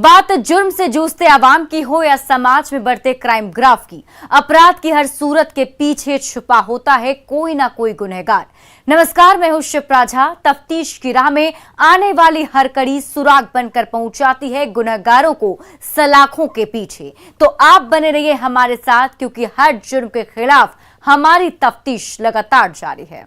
बात जुर्म से जूझते आवाम की हो या समाज में बढ़ते क्राइम ग्राफ की, अपराध की हर सूरत के पीछे छुपा होता है कोई ना कोई गुनहगार। नमस्कार, मैं हूं शिप्रा झा। तफ्तीश की राह में आने वाली हर कड़ी सुराग बनकर पहुंचाती है गुनहगारों को सलाखों के पीछे। तो आप बने रहिए हमारे साथ, क्योंकि हर जुर्म के खिलाफ हमारी तफ्तीश लगातार जारी है।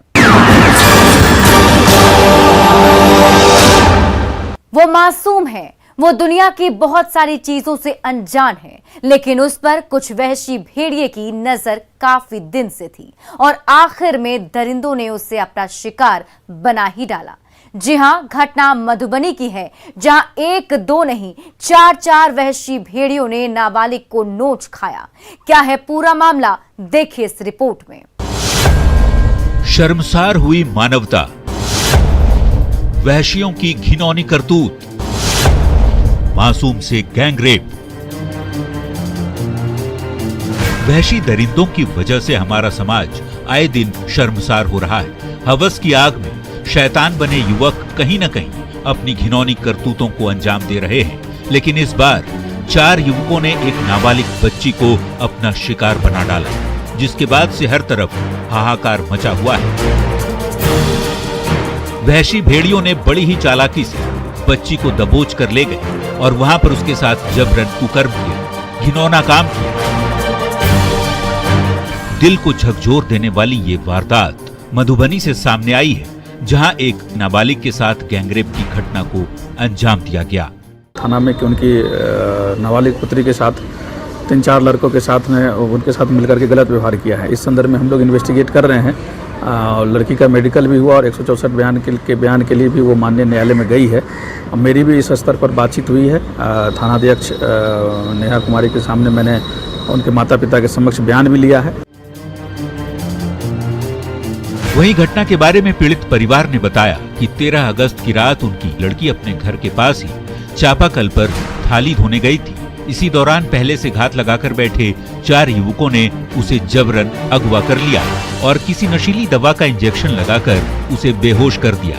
वो मासूम है, वो दुनिया की बहुत सारी चीजों से अनजान है, लेकिन उस पर कुछ वहशी भेड़िए की नजर काफी दिन से थी और आखिर में दरिंदों ने उसे अपना शिकार बना ही डाला। जी हां, घटना मधुबनी की है, जहां एक दो नहीं चार वहशी भेड़ियों ने नाबालिग को नोच खाया। क्या है पूरा मामला, देखिए इस रिपोर्ट में। शर्मसार हुई मानवता, वहशियों की घिनौनी करतूत, मासूम से गैंगरेप। वहशी दरिंदों की वजह से हमारा समाज आए दिन शर्मसार हो रहा है। हवस की आग में शैतान बने युवक कहीं न कहीं अपनी घिनौनी करतूतों को अंजाम दे रहे हैं, लेकिन इस बार 4 युवकों ने एक नाबालिग बच्ची को अपना शिकार बना डाला, जिसके बाद से हर तरफ हाहाकार मचा हुआ है। वहशी भेड़ियों ने बड़ी ही चालाकी से बच्ची को दबोच कर ले गए और वहां पर उसके साथ जबरन कुकर्म किया, घिनौना काम किया। दिल को झकझोर देने वाली ये वारदात मधुबनी से सामने आई है, जहां एक नाबालिग के साथ गैंगरेप की घटना को अंजाम दिया गया। थाना में कि उनकी नाबालिग पुत्री के साथ 3-4 लड़कों के साथ में उनके साथ मिलकर के गलत व्यवहार किया है। इस संदर्भ में हम लोग इन्वेस्टिगेट कर रहे हैं। लड़की का मेडिकल भी हुआ और 164 बयान के लिए भी वो माननीय न्यायालय में गई है। मेरी भी इस स्तर पर बातचीत हुई है। थानाध्यक्ष नेहा कुमारी के सामने मैंने उनके माता पिता के समक्ष बयान भी लिया है। वहीं घटना के बारे में पीड़ित परिवार ने बताया कि 13 अगस्त की रात उनकी लड़की अपने घर के पास ही चापाकल पर थाली धोने गई थी। इसी दौरान पहले से घात लगाकर बैठे 4 युवकों ने उसे जबरन अगवा कर लिया और किसी नशीली दवा का इंजेक्शन लगाकर उसे बेहोश कर दिया।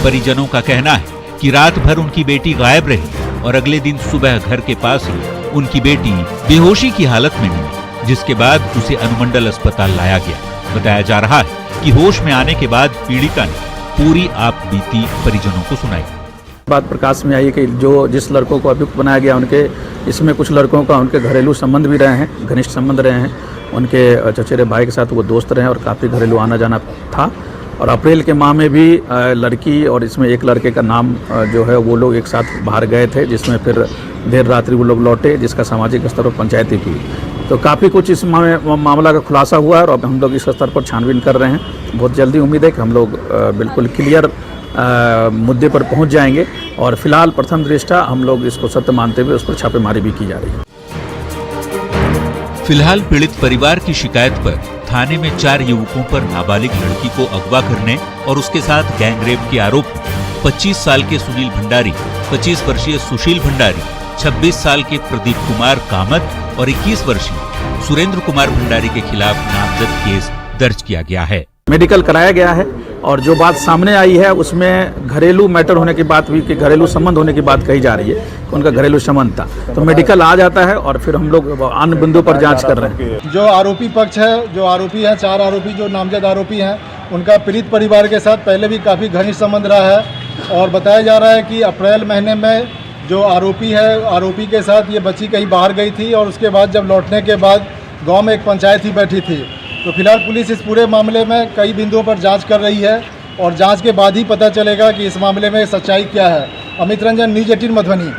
परिजनों का कहना है कि रात भर उनकी बेटी गायब रही और अगले दिन सुबह घर के पास ही उनकी बेटी बेहोशी की हालत में मिली, जिसके बाद उसे अनुमंडल अस्पताल लाया गया। बताया जा रहा है कि होश में आने के बाद पीड़िता ने पूरी आप बीती परिजनों को सुनाई। बात प्रकाश में आई कि जिस लड़कों को अभियुक्त बनाया गया, इसमें कुछ लड़कों का उनके घरेलू संबंध भी रहे हैं, घनिष्ठ संबंध रहे हैं। उनके चचेरे भाई के साथ वो दोस्त रहे और काफ़ी घरेलू आना जाना था। और अप्रैल के माह में भी लड़की और इसमें एक लड़के का नाम जो है वो लोग एक साथ बाहर गए थे, जिसमें फिर देर रात्रि वो लोग लौटे, जिसका सामाजिक स्तर पर पंचायती हुई। तो काफ़ी कुछ इस मामला का खुलासा हुआ है और अब हम लोग इस स्तर पर छानबीन कर रहे हैं। बहुत जल्दी उम्मीद है कि हम लोग बिल्कुल क्लियर मुद्दे पर पहुंच जाएंगे और फिलहाल प्रथम दृष्टया हम लोग इसको सत्य मानते हुए उस पर छापेमारी भी की जा रही है। फिलहाल पीड़ित परिवार की शिकायत पर थाने में 4 युवकों पर नाबालिग लड़की को अगवा करने और उसके साथ गैंगरेप के आरोप में 25 साल के सुनील भंडारी, 25 वर्षीय सुशील भंडारी, 26 साल के प्रदीप कुमार कामत और 21 वर्षीय सुरेंद्र कुमार भंडारी के खिलाफ नामजद केस दर्ज किया गया है। मेडिकल कराया गया है और जो बात सामने आई है उसमें घरेलू मैटर होने की बात हुई कि घरेलू संबंध होने की बात कही जा रही है कि उनका घरेलू संबंध था। तो मेडिकल आ जाता है और फिर हम लोग अन्य बिंदु पर जांच कर रहे हैं। जो आरोपी पक्ष है, जो आरोपी हैं, 4 आरोपी जो नामजद आरोपी हैं, उनका पीड़ित परिवार के साथ पहले भी काफ़ी घनिष्ठ संबंध रहा है और बताया जा रहा है कि अप्रैल महीने में जो आरोपी है, आरोपी के साथ ये बच्ची कहीं बाहर गई थी और उसके बाद जब लौटने के बाद गाँव में एक पंचायत ही बैठी थी। तो फिलहाल पुलिस इस पूरे मामले में कई बिंदुओं पर जांच कर रही है और जांच के बाद ही पता चलेगा कि इस मामले में सच्चाई क्या है। अमित रंजन, न्यूज़ 18 मधुबनी।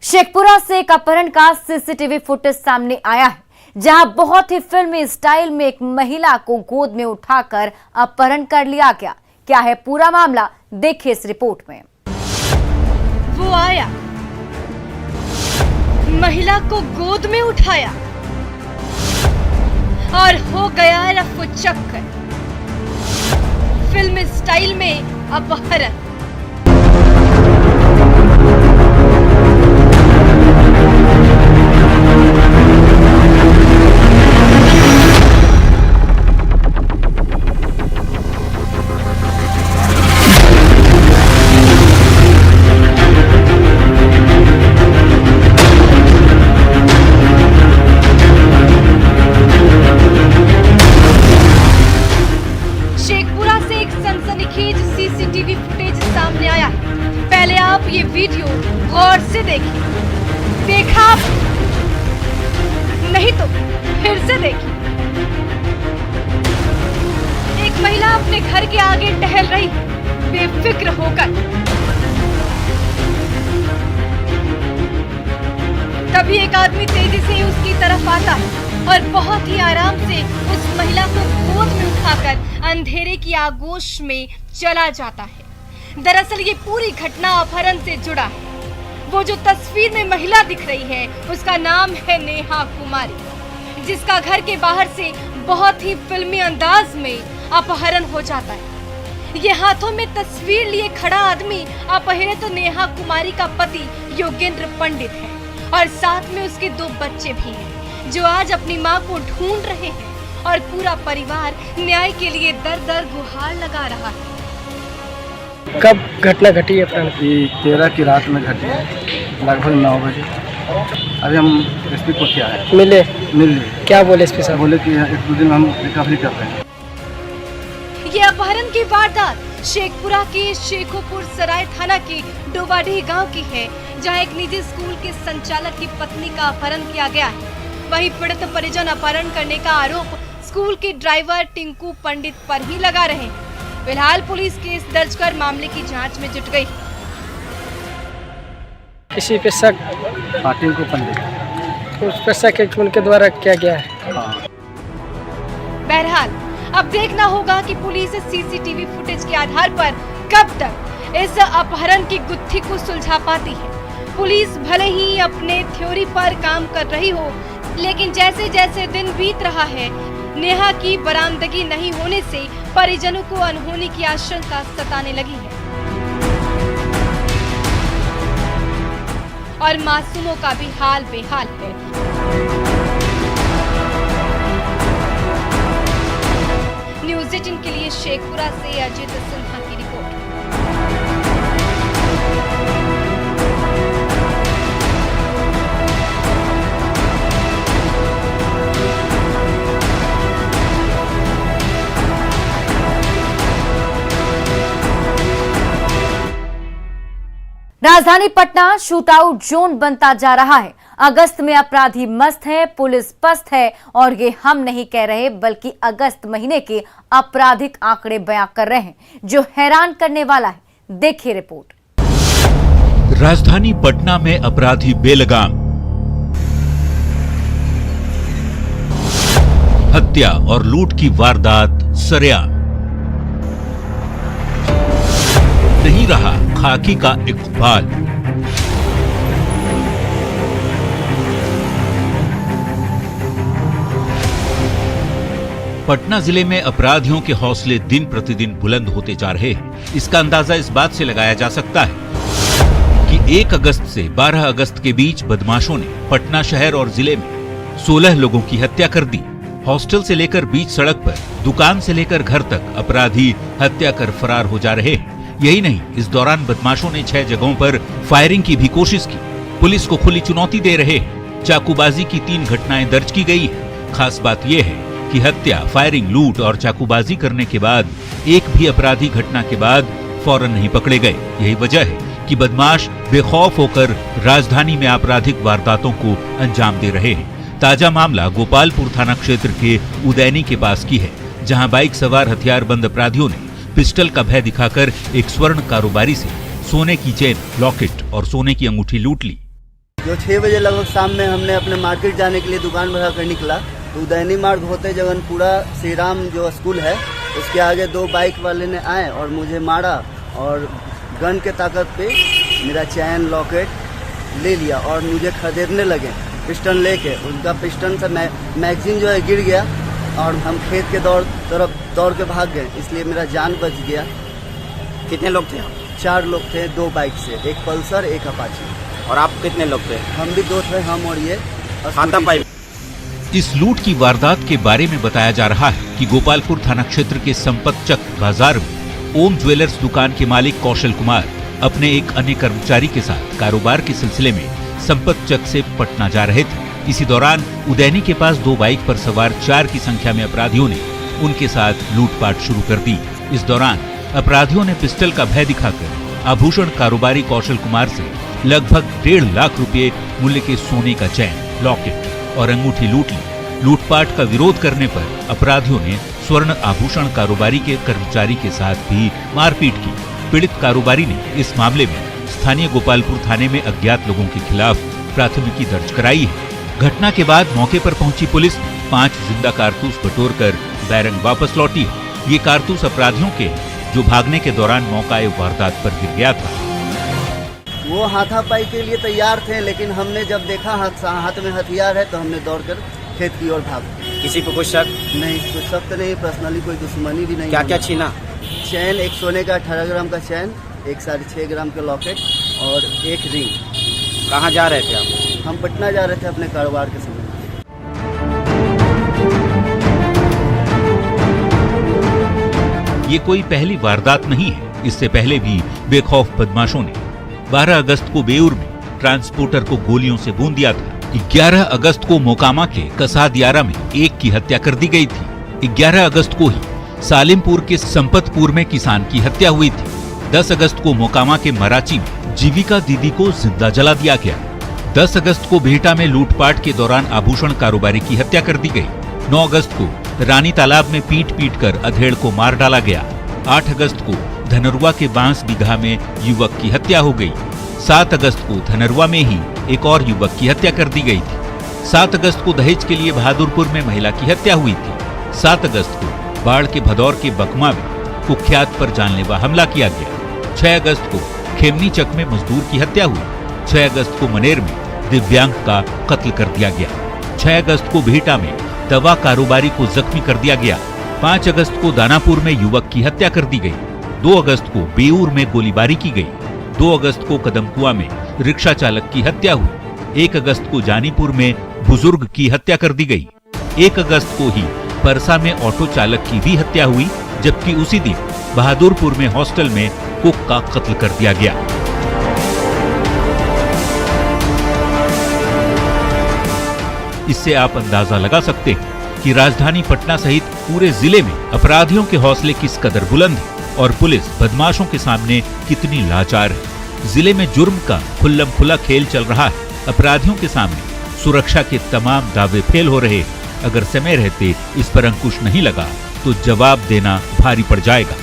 शेखपुरा से एक अपहरण का सीसीटीवी फुटेज सामने आया है, जहां बहुत ही फिल्मी स्टाइल में एक महिला को गोद में उठाकर अपहरण कर लिया गया। क्या है पूरा मामला, देखिए इस रिपोर्ट में। वो आया, महिला को गोद में उठाया और हो गया रफू चक्कर। फिल्म स्टाइल में अपहरण। सीसीटीवी फुटेज सामने आया है। पहले आप ये वीडियो गौर से देखिए। देखा आप? नहीं तो फिर से देखिए। एक महिला अपने घर के आगे टहल रही बेफिक्र होकर। तभी एक आदमी तेजी से उसकी तरफ आता है और बहुत ही आराम से उस महिला को गोद में उठाकर अंधेरे की आगोश में चला जाता है। दरअसल ये पूरी घटना अपहरण से जुड़ा है। वो जो तस्वीर में महिला दिख रही है उसका नाम है नेहा कुमारी, जिसका घर के बाहर से बहुत ही फिल्मी अंदाज में अपहरण हो जाता है। ये हाथों में तस्वीर लिए खड़ा आदमी अपहृत नेहा कुमारी का पति योगेंद्र पंडित है और साथ में उसके 2 बच्चे भी हैं जो आज अपनी मां को ढूंढ रहे हैं और पूरा परिवार न्याय के लिए दर-दर गुहार लगा रहा है। कब घटना घटी है अपहरण? 13 की रात में घटी है, लगभग 9 बजे। अभी हम एसपी को क्या है मिल लिए, क्या बोले एसपी साहब? बोले कि 1-2 दिन में हम रिकवरी कर रहे हैं। ये अपहरण की वारदात शेखपुरा के शेखोपुर सराय थाना के डोवाडीह गांव की है, जहां एक निजी स्कूल के संचालक की पत्नी का अपहरण किया गया है। वहीं पीड़ित परिजन अपहरण करने का आरोप स्कूल के ड्राइवर टिंकू पंडित पर ही लगा रहे हैं। फिलहाल पुलिस केस दर्ज कर मामले की जांच में जुट गई। किसी पे शक? टिंकू पंडित। उस पर शक है कि उनके द्वारा किया गया है। बहरहाल अब देखना होगा कि पुलिस सीसीटीवी फुटेज के आधार पर कब तक इस अपहरण की गुत्थी को सुलझा पाती है। पुलिस भले ही अपने थ्योरी पर काम कर रही हो, लेकिन जैसे जैसे दिन बीत रहा है, नेहा की बरामदगी नहीं होने से परिजनों को अनहोनी की आशंका सताने लगी है और मासूमों का भी हाल बेहाल है। न्यूज़ 18 के लिए शेखपुरा से अजित सिन्हा की रिपोर्ट। राजधानी पटना शूटआउट जोन बनता जा रहा है। अगस्त में अपराधी मस्त हैं, पुलिस पस्त है और ये हम नहीं कह रहे बल्कि अगस्त महीने के आपराधिक आंकड़े बयां कर रहे हैं, जो हैरान करने वाला है। देखिए रिपोर्ट। राजधानी पटना में अपराधी बेलगाम, हत्या और लूट की वारदात सरेआम। नहीं रहा खाकी का इकबाल। पटना जिले में अपराधियों के हौसले दिन प्रतिदिन बुलंद होते जा रहे हैं। इसका अंदाजा इस बात से लगाया जा सकता है कि 1 अगस्त से 12 अगस्त के बीच बदमाशों ने पटना शहर और जिले में 16 लोगों की हत्या कर दी। हॉस्टल से लेकर बीच सड़क पर, दुकान से लेकर घर तक अपराधी हत्या कर फरार हो जा रहे हैं। यही नहीं, इस दौरान बदमाशों ने 6 जगहों पर फायरिंग की भी कोशिश की। पुलिस को खुली चुनौती दे रहे हैं। चाकूबाजी की 3 घटनाएं दर्ज की गई है। खास बात यह है कि हत्या, फायरिंग, लूट और चाकूबाजी करने के बाद एक भी अपराधी घटना के बाद फौरन नहीं पकड़े गए। यही वजह है कि बदमाश बेखौफ होकर राजधानी में आपराधिक वारदातों को अंजाम दे रहे हैं। ताजा मामला गोपालपुर थाना क्षेत्र के उदैनी के पास की है, जहां बाइक सवार हथियारबंद अपराधियों ने पिस्टल का भय दिखाकर एक स्वर्ण कारोबारी से सोने की चेन, लॉकेट और सोने की अंगूठी लूट ली। जो 6 बजे लगभग शाम में हमने अपने मार्केट जाने के लिए दुकान बढ़ा कर निकला, तो उदैनी मार्ग होते जगनपुरा श्री राम जो स्कूल है उसके आगे 2 बाइक वाले ने आए और मुझे मारा और गन के ताकत पे मेरा चैन, लॉकेट ले लिया और मुझे खदेड़ने लगे पिस्टन लेके। उनका पिस्टन से मैगजीन जो है गिर गया और हम खेत के तरफ दौड़ के भाग गए, इसलिए मेरा जान बच गया। कितने लोग थे? 4 लोग थे, 2 बाइक से, एक पल्सर, एक अपाची। और आप कितने लोग थे? हम भी 2 थे, हम और ये हाथापाई। इस लूट की वारदात के बारे में बताया जा रहा है कि गोपालपुर थाना क्षेत्र के संपत चक बाजार में ओम ज्वेलर्स दुकान के मालिक कौशल कुमार अपने एक अन्य कर्मचारी के साथ कारोबार के सिलसिले में संपत चक से पटना जा रहे थे। इसी दौरान उदैनी के पास 2 बाइक पर सवार 4 की संख्या में अपराधियों ने उनके साथ लूटपाट शुरू कर दी। इस दौरान अपराधियों ने पिस्टल का भय दिखाकर आभूषण कारोबारी कौशल कुमार से लगभग 1.5 लाख रुपए मूल्य के सोने का चैन, लॉकेट और अंगूठी लूट ली। लूटपाट का विरोध करने पर अपराधियों ने स्वर्ण आभूषण कारोबारी के कर्मचारी के साथ भी मारपीट की। पीड़ित कारोबारी ने इस मामले में स्थानीय गोपालपुर थाने में अज्ञात लोगों के खिलाफ प्राथमिकी दर्ज कराई है। घटना के बाद मौके पर पहुंची पुलिस ने 5 जिंदा कारतूस बटोरकर बैरंग वापस लौटी है। ये कारतूस अपराधियों के जो भागने के दौरान मौकाए वारदात पर गिर गया था। वो हाथापाई के लिए तैयार थे, लेकिन हमने जब देखा हाथ में हथियार है तो हमने दौड़कर खेत की ओर भाग। किसी पे कुछ शक? नहीं, कुछ शक तो नहीं, पर्सनली कोई दुश्मनी भी नहीं। क्या क्या छीना? चैन, एक सोने का 18 ग्राम का चैन, एक 6.5 ग्राम का लॉकेट और एक रिंग। कहाँ जा रहे थे आप? हम पटना जा रहे थे अपने कारोबार के समय। ये कोई पहली वारदात नहीं है। इससे पहले भी बेखौफ बदमाशों ने 12 अगस्त को बेऊर में ट्रांसपोर्टर को गोलियों से भून दिया था। 11 अगस्त को मोकामा के कसादियारा में एक की हत्या कर दी गई थी। 11 अगस्त को ही सालिमपुर के संपतपुर में किसान की हत्या हुई थी। 10 अगस्त को मोकामा के मराची में जीविका दीदी को जिंदा जला दिया गया। 10 अगस्त को बिहटा में लूटपाट के दौरान आभूषण कारोबारी की हत्या कर दी गई। 9 अगस्त को रानी तालाब में पीट कर अधेड़ को मार डाला गया। 8 अगस्त को धनरुआ के बांस बीघा में युवक की हत्या हो गई। 7 अगस्त को धनरुआ में ही एक और युवक की हत्या कर दी गई थी। 7 अगस्त को दहेज के लिए बहादुरपुर में महिला की हत्या हुई थी। 7 अगस्त को बाढ़ के भदौर के बकमा में कुख्यात पर जानलेवा हमला किया गया। 6 अगस्त को खेमनीचक में मजदूर की हत्या हुई। 6 अगस्त को मनेर में दिव्यांग का कत्ल कर दिया गया। 6 अगस्त को बिहटा में दवा कारोबारी को जख्मी कर दिया गया। 5 अगस्त को दानापुर में युवक की हत्या कर दी गई। 2 अगस्त को बेऊर में गोलीबारी की गई। 2 अगस्त को कदमकुआ में रिक्शा चालक की हत्या हुई। 1 अगस्त को जानीपुर में बुजुर्ग की हत्या कर दी गई। 1 अगस्त को ही परसा में ऑटो चालक की भी हत्या हुई, जबकि उसी दिन बहादुरपुर में हॉस्टल में कुक का कत्ल कर दिया गया। इससे आप अंदाजा लगा सकते हैं कि राजधानी पटना सहित पूरे जिले में अपराधियों के हौसले किस कदर बुलंद है और पुलिस बदमाशों के सामने कितनी लाचार है। जिले में जुर्म का खुल्लम खुला खेल चल रहा है। अपराधियों के सामने सुरक्षा के तमाम दावे फेल हो रहे हैं। अगर समय रहते इस पर अंकुश नहीं लगा तो जवाब देना भारी पड़ जाएगा।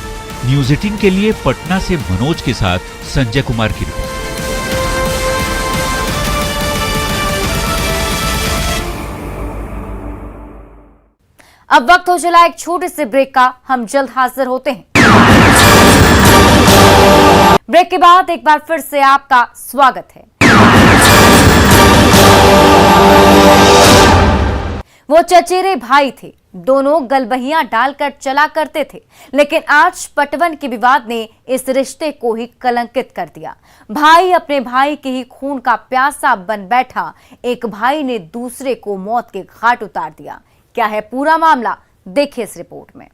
न्यूज़ 18 के लिए पटना से मनोज के साथ संजय कुमार की रिपोर्ट। अब वक्त हो चला एक छोटे से ब्रेक का, हम जल्द हाजिर होते हैं। ब्रेक के बाद एक बार फिर से आपका स्वागत है। वो चचेरे भाई थे, दोनों गलबहियां डालकर चला करते थे, लेकिन आज पटवन के विवाद ने इस रिश्ते को ही कलंकित कर दिया। भाई अपने भाई के ही खून का प्यासा बन बैठा, एक भाई ने दूसरे को मौत के घाट उतार दिया। क्या है पूरा मामला, देखिए इस रिपोर्ट में।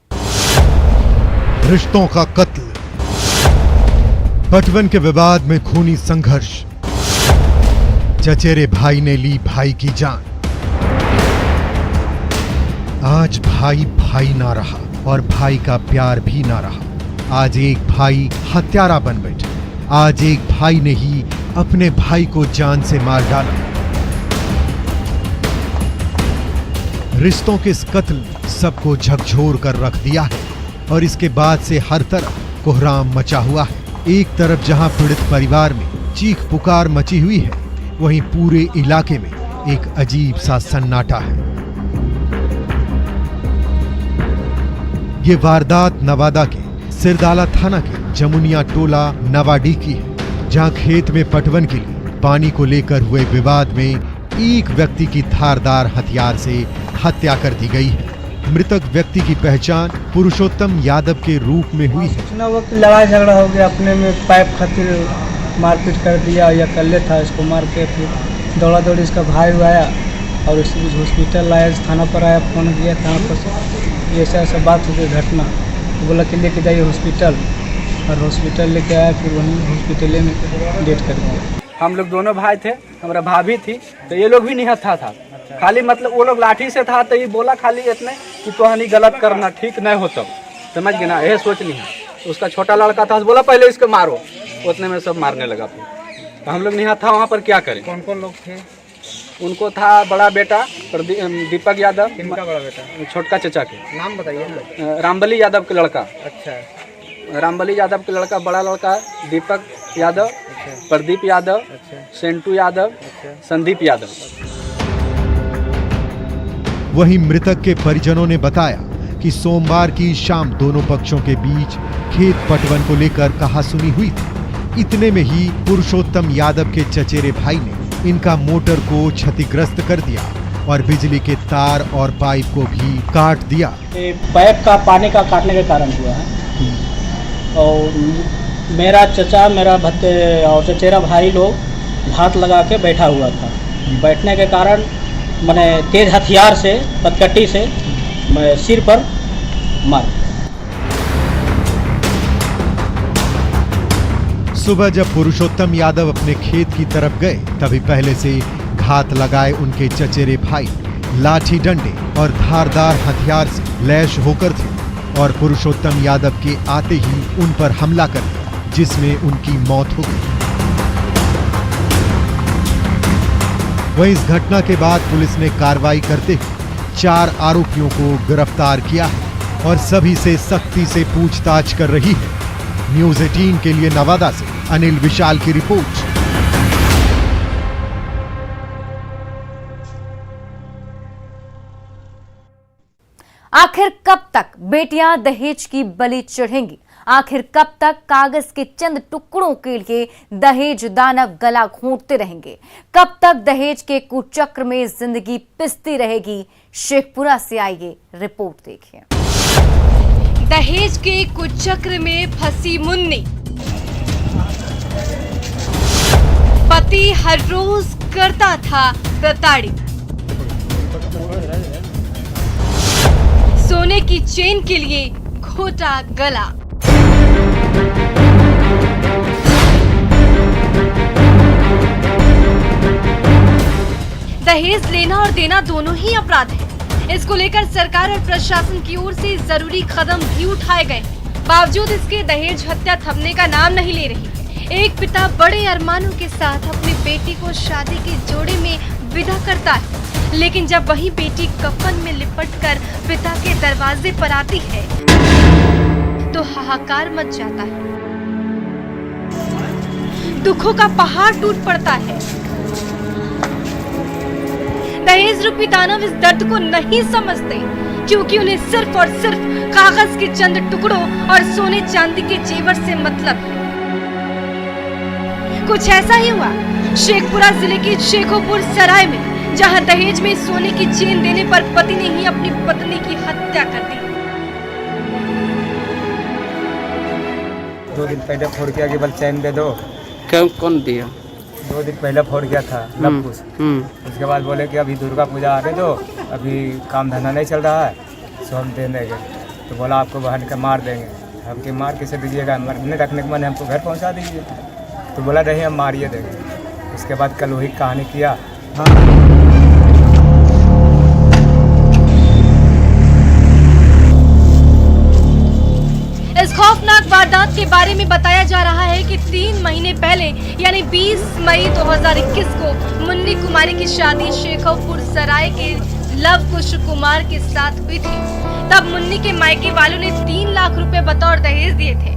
रिश्तों का कत्ल, पटवन के विवाद में खूनी संघर्ष, चचेरे भाई ने ली भाई की जान। आज भाई भाई ना रहा और भाई का प्यार भी ना रहा। आज एक भाई हत्यारा बन बैठे। आज एक भाई ने ही अपने भाई को जान से मार डाला। रिश्तों के इस कत्ल ने सबको झकझोर कर रख दिया है और इसके बाद से हर तरफ कोहराम मचा हुआ है। एक तरफ जहां पीड़ित परिवार में चीख पुकार मची हुई है, वहीं पूरे इलाके में एक अजीब सा सन्नाटा है। ये वारदात नवादा के सिरदाला थाना के जमुनिया टोला नवाडी की है, जहां खेत में पटवन के लिए पानी को लेकर हुए विवाद में एक व्यक्ति की धारदार हथियार से हत्या कर दी गई है। मृतक व्यक्ति की पहचान पुरुषोत्तम यादव के रूप में हुई है। सूचना वक्त लड़ाई झगड़ा हो गया, अपने में पाइप खातिर मारपीट कर दिया, या कल्ले था, इसको मार के फिर दौड़ा दौड़ी इसका भाई आया और इस बीच हॉस्पिटल लाया, थाना पर आया, फोन किया थाना पर, ये ऐसा बात हो गई घटना, तो बोला कि लेके जाइए हॉस्पिटल, और हॉस्पिटल लेके आया, फिर वहीं हॉस्पिटल में डेथ कर दिया। हम लोग दोनों भाई थे, हमारा भाभी थी, तो ये लोग भी निहत्था था। खाली मतलब वो लोग लाठी से था, तो ये बोला खाली इतने कि तो हनी गलत करना ठीक नहीं होता, समझ गए ना, यह सोच ली है। उसका छोटा लड़का था, बोला पहले इसको मारो, उतने में सब मारने लगा। फिर तो हम लोग नहीं था वहाँ पर, क्या करें। कौन कौन लोग थे? उनको था बड़ा बेटा दीपक यादव। किनका बड़ा बेटा? छोटका चचा के। नाम बताइए। रामबली यादव के लड़का। अच्छा। रामबली यादव के लड़का, बड़ा लड़का दीपक यादव, प्रदीप यादव, सेंटू यादव, संदीप यादव। वहीं मृतक के परिजनों ने बताया कि सोमवार की शाम दोनों पक्षों के बीच खेत पटवन को लेकर कहासुनी हुई थी। इतने में ही पुरुषोत्तम यादव के चचेरे भाई ने इनका मोटर को क्षतिग्रस्त कर दिया और बिजली के तार और पाइप को भी काट दिया। पाइप का पानी का काटने के कारण हुआ है। और मेरा चचा, मेरा भत्ते और चचेरा भाई लोग हाथ लगा के बैठा हुआ था। बैठने के कारण मैंने तेज हथियार से, पतकट्टी से मैं सिर पर मार। सुबह जब पुरुषोत्तम यादव अपने खेत की तरफ गए, तभी पहले से घात लगाए उनके चचेरे भाई लाठी डंडे और धारदार हथियार से लैश होकर थे और पुरुषोत्तम यादव के आते ही उन पर हमला कर दिया, जिसमें उनकी मौत हो गई। वहीं इस घटना के बाद पुलिस ने कार्रवाई करते हुए 4 आरोपियों को गिरफ्तार किया है और सभी से सख्ती से पूछताछ कर रही है। न्यूज़ 18 के लिए नवादा से अनिल विशाल की रिपोर्ट। आखिर कब तक बेटियां दहेज की बलि चढ़ेंगी? आखिर कब तक कागज के चंद टुकड़ों के लिए दहेज दानव गला घोंटते रहेंगे? कब तक दहेज के कुचक्र में जिंदगी पिसती रहेगी? शेखपुरा से आइए रिपोर्ट देखिए। दहेज के कुचक्र में फंसी मुन्नी, पति हर रोज करता था प्रताड़ित। सोने की चेन के लिए घोटा गला। दहेज लेना और देना दोनों ही अपराध है। इसको लेकर सरकार और प्रशासन की ओर से जरूरी कदम भी उठाए गए, बावजूद इसके दहेज हत्या थमने का नाम नहीं ले रही। एक पिता बड़े अरमानों के साथ अपनी बेटी को शादी के जोड़े में विदा करता है, लेकिन जब वही बेटी कफन में लिपटकर पिता के दरवाजे पर आती है तो हाहाकार मच जाता है। दुखों का पहाड़ टूट पड़ता है। दहेज रूपी दानव इस दर्द को नहीं समझते, क्योंकि उन्हें सिर्फ और सिर्फ कागज के चंद टुकड़ों और सोने चांदी के जेवर से मतलब है। कुछ ऐसा ही हुआ शेखपुरा जिले के शेखोपुर सराय में, जहां दहेज में सोने की चेन देने पर पति ने ही अपनी पत्नी की हत्या कर दी। 2 दिन पहले फोड़ किया कि बल चैन दे दो। कौन दिया? 2 दिन पहले फोड़ किया था लबकुश। उसके बाद बोले कि अभी दुर्गा पूजा आने दो, अभी काम धंधा नहीं चल रहा है, सो हम दे देंगे। तो बोला आपको बहन का मार देंगे। हम कि मार किसे दीजिएगा, मरने रखने के मन है, हमको घर पहुंचा दीजिए। तो बोला नहीं हम मारिए देंगे। उसके बाद कल वही कहानी किया। इस खौफनाक वारदात के बारे में बताया जा रहा है कि 3 महीने पहले यानी 20 मई 2021 को मुन्नी कुमारी की शादी शेखोपुर सराय के लवकुश कुमार के साथ हुई थी। तब मुन्नी के मायके वालों ने 3 लाख रुपए बतौर दहेज दिए थे।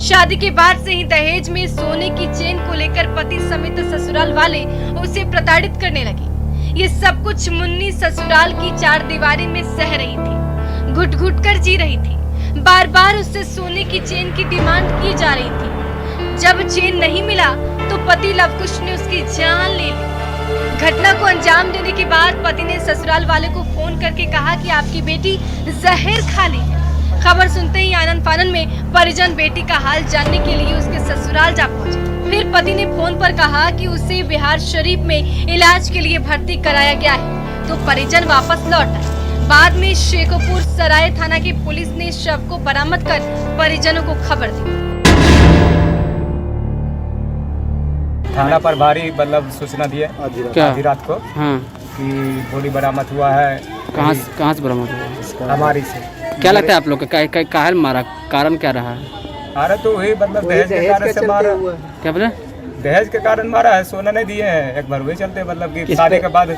शादी के बाद से ही दहेज में सोने की चेन को लेकर पति समेत ससुराल वाले उसे प्रताड़ित करने लगे। ये सब कुछ मुन्नी ससुराल की 4 दीवारी में सह रही थी, घुट घुट कर जी रही थी। बार बार उससे सोने की चेन की डिमांड की जा रही थी। जब चेन नहीं मिला तो पति लवकुश ने उसकी जान ले ली। घटना को अंजाम देने के बाद पति ने ससुराल वाले को फोन करके कहा कि आपकी बेटी जहर खा ली है। खबर सुनते ही आनंद फानन में परिजन बेटी का हाल जानने के लिए उसके ससुराल जा पहुंचे। फिर पति ने फोन पर कहा कि उसे बिहार शरीफ में इलाज के लिए भर्ती कराया गया है, तो परिजन वापस लौट आए। बाद में शेखोपुर सराय थाना की पुलिस ने शव को बरामद कर परिजनों को खबर दी। थाना पर भारी मतलब सूचना दिए आधी रात को कि बॉडी बरामद हुआ है। कहाँ से बरामद हुआ? हमारी से। क्या लगता है आप लोग का काहे मारा, कारण क्या रहा है? अरे तो वही मतलब दहेज के कारण से मारा। क्या बोले? दहेज के कारण मारा है, सोना नहीं दिए हैं एक बार, वही चलते मतलब कि शादी के बाद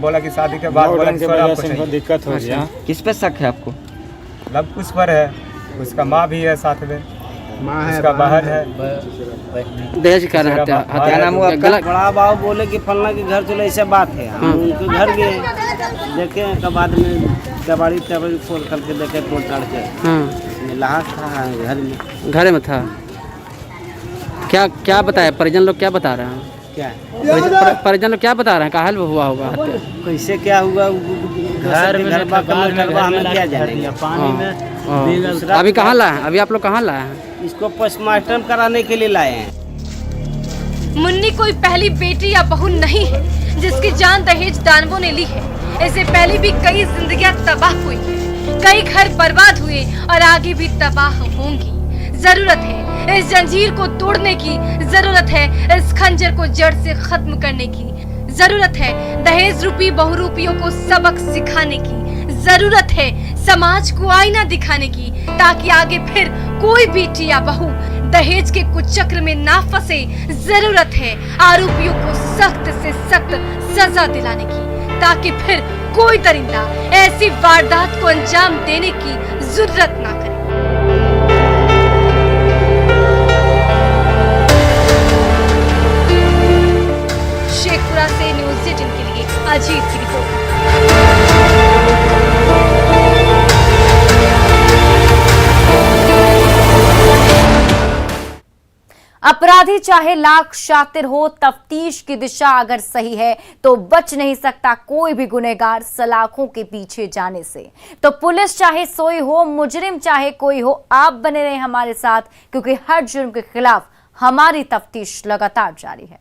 बोला कि शादी के बाद बोला कि सोना आपको चाहिए। दिक्कत हो गया। किस पे शक है आपको? मतलब कुछ पर है, उसका माँ भी है साथ में, उसका बहन है। दहेज के कारण हत्या। क्या नाम हुआ? बड़ा बाबू बोले कि फलना के घर चलो, ऐसे बात है। हम उनके घर गए, देखे के बाद में कबाड़ी खोल करके देखे, तोड़ ताड़ के लाश था घर में था। क्या बताया परिजन लोग, क्या बता रहे हैं? क्या परिजन लोग क्या बता रहे हैं? काहल हुआ होगा हत्या? कैसे क्या हुआ? घर में क्या जानेंगे? पानी में। अभी कहाँ लाए हैं? अभी आप लोग कहाँ लाए हैं? इसको पोस्टमार्टम कराने के लिए लाए हैं। मुन्नी कोई पहली बेटी या बहू नहीं है जिसकी जान दहेज दानवों ने ली है। इससे पहले भी कई जिंदगियां तबाह हुई है, कई घर बर्बाद हुए और आगे भी तबाह होंगी। जरूरत है इस जंजीर को तोड़ने की, जरूरत है इस खंजर को जड़ से खत्म करने की, जरूरत है दहेज रूपी बहुरूपियों को सबक सिखाने की, जरूरत है समाज को आईना दिखाने की, ताकि आगे फिर कोई बेटी या बहू दहेज के कुचक्र में ना फंसे। जरूरत है आरोपियों को सख्त से सख्त सजा दिलाने की, ताकि फिर कोई दरिंदा ऐसी वारदात को अंजाम देने की जरूरत ना करे। शेखपुरा से न्यूज़ 18 के लिए अजीत की रिपोर्ट। अपराधी चाहे लाख शातिर हो, तफ्तीश की दिशा अगर सही है तो बच नहीं सकता कोई भी गुनहगार सलाखों के पीछे जाने से। तो पुलिस चाहे सोई हो, मुजरिम चाहे कोई हो, आप बने रहे हमारे साथ, क्योंकि हर जुर्म के खिलाफ हमारी तफ्तीश लगातार जारी है।